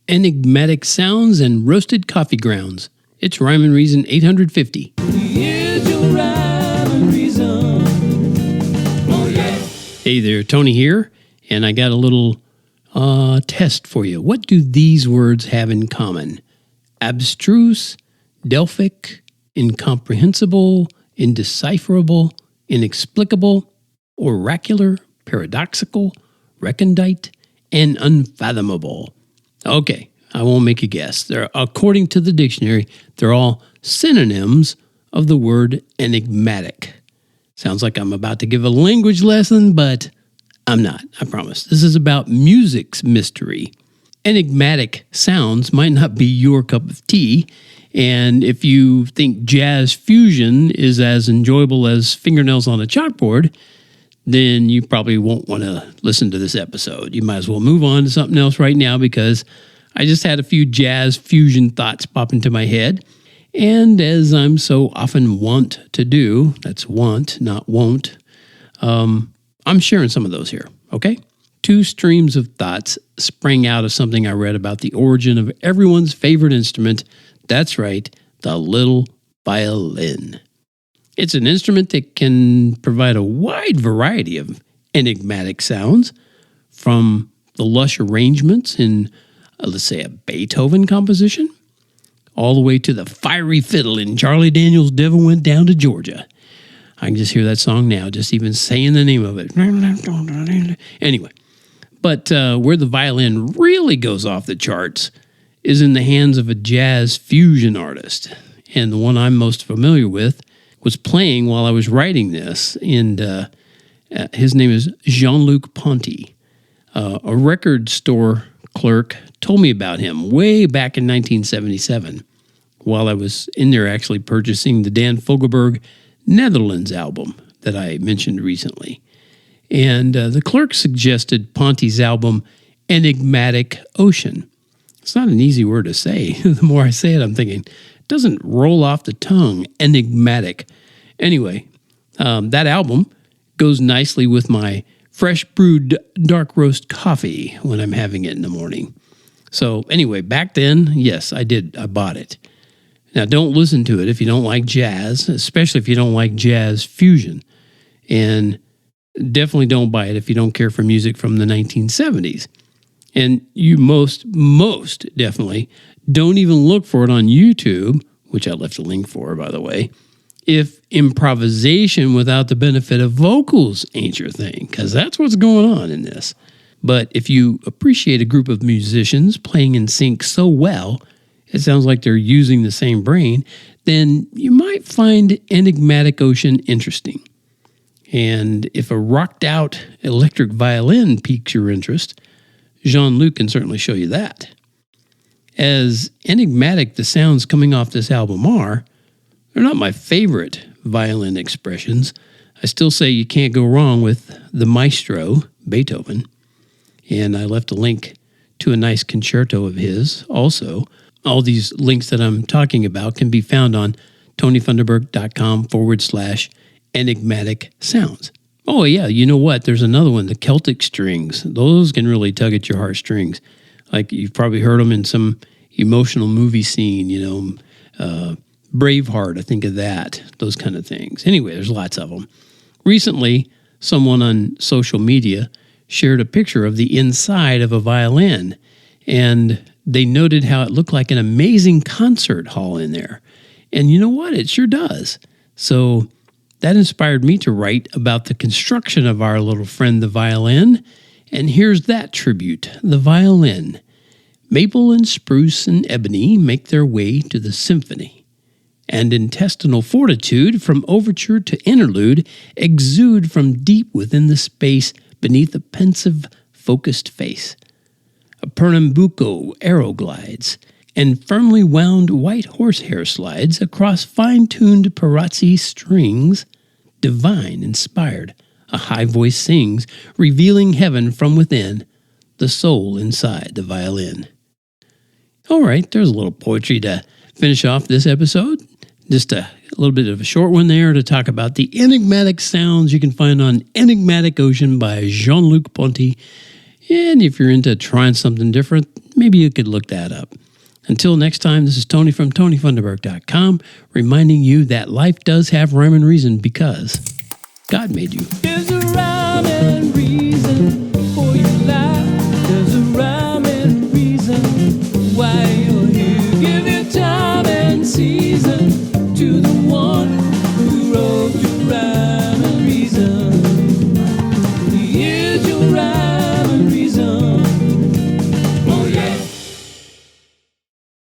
Enigmatic Sounds and Roasted Coffee Grounds. It's Rhyme and Reason 850. Here's your rhyme and reason. Oh, yeah. Hey there, Tony here, and I got a little test for you. What do these words have in common? Abstruse, Delphic, incomprehensible, indecipherable, inexplicable, oracular, paradoxical, recondite, and unfathomable. Okay, I won't make a guess. According to the dictionary, they're all synonyms of the word enigmatic. Sounds like I'm about to give a language lesson, but I'm not, I promise. This is about music's mystery. Enigmatic sounds might not be your cup of tea, and if you think jazz fusion is as enjoyable as fingernails on a chalkboard, then you probably won't want to listen to this episode. You might as well move on to something else right now, because I just had a few jazz fusion thoughts pop into my head. And as I'm so often wont to do, that's want, not won't, I'm sharing some of those here, okay? Two streams of thoughts sprang out of something I read about the origin of everyone's favorite instrument. That's right, the little violin. It's an instrument that can provide a wide variety of enigmatic sounds, from the lush arrangements in, let's say, a Beethoven composition, all the way to the fiery fiddle in Charlie Daniels' Devil Went Down to Georgia. I can just hear that song now, just even saying the name of it. Anyway, but where the violin really goes off the charts is in the hands of a jazz fusion artist. And the one I'm most familiar with was playing while I was writing this, and his name is Jean-Luc Ponty. A record store clerk told me about him way back in 1977, while I was in there actually purchasing the Dan Fogelberg Netherlands album that I mentioned recently. And the clerk suggested Ponty's album, Enigmatic Ocean. It's not an easy word to say. The more I say it, I'm thinking, it doesn't roll off the tongue, enigmatic. Anyway, that album goes nicely with my fresh brewed dark roast coffee when I'm having it in the morning. So anyway, back then, yes, I bought it. Now, don't listen to it if you don't like jazz, especially if you don't like jazz fusion. And definitely don't buy it if you don't care for music from the 1970s. And you most definitely don't even look for it on YouTube, which I left a link for, by the way, if improvisation without the benefit of vocals ain't your thing, because that's what's going on in this. But if you appreciate a group of musicians playing in sync so well, it sounds like they're using the same brain, then you might find Enigmatic Ocean interesting. And if a rocked-out electric violin piques your interest, Jean-Luc can certainly show you that. As enigmatic the sounds coming off this album are, they're not my favorite violin expressions. I still say you can't go wrong with the maestro, Beethoven. And I left a link to a nice concerto of his also. All these links that I'm talking about can be found on tonyfunderburk.com/enigmatic sounds. Oh, yeah, you know what? There's another one, the Celtic strings. Those can really tug at your heartstrings. Like, you've probably heard them in some emotional movie scene, Braveheart, I think of that, those kind of things. Anyway, there's lots of them. Recently, someone on social media shared a picture of the inside of a violin, and they noted how it looked like an amazing concert hall in there. And you know what? It sure does. So that inspired me to write about the construction of our little friend, the violin. And here's that tribute, the violin. Maple and spruce and ebony make their way to the symphony, and intestinal fortitude from overture to interlude exude from deep within the space beneath a pensive, focused face. A Pernambuco arrow glides, and firmly wound white horsehair slides across fine-tuned Parazzi strings. Divine inspired, a high voice sings, revealing heaven from within, the soul inside the violin. All right, there's a little poetry to finish off this episode. Just a little bit of a short one there to talk about the enigmatic sounds you can find on Enigmatic Ocean by Jean-Luc Ponty. And if you're into trying something different, maybe you could look that up. Until next time, this is Tony from TonyFunderburk.com, reminding you that life does have rhyme and reason because God made you. There's a rhyme and reason for your life. There's a rhyme and reason why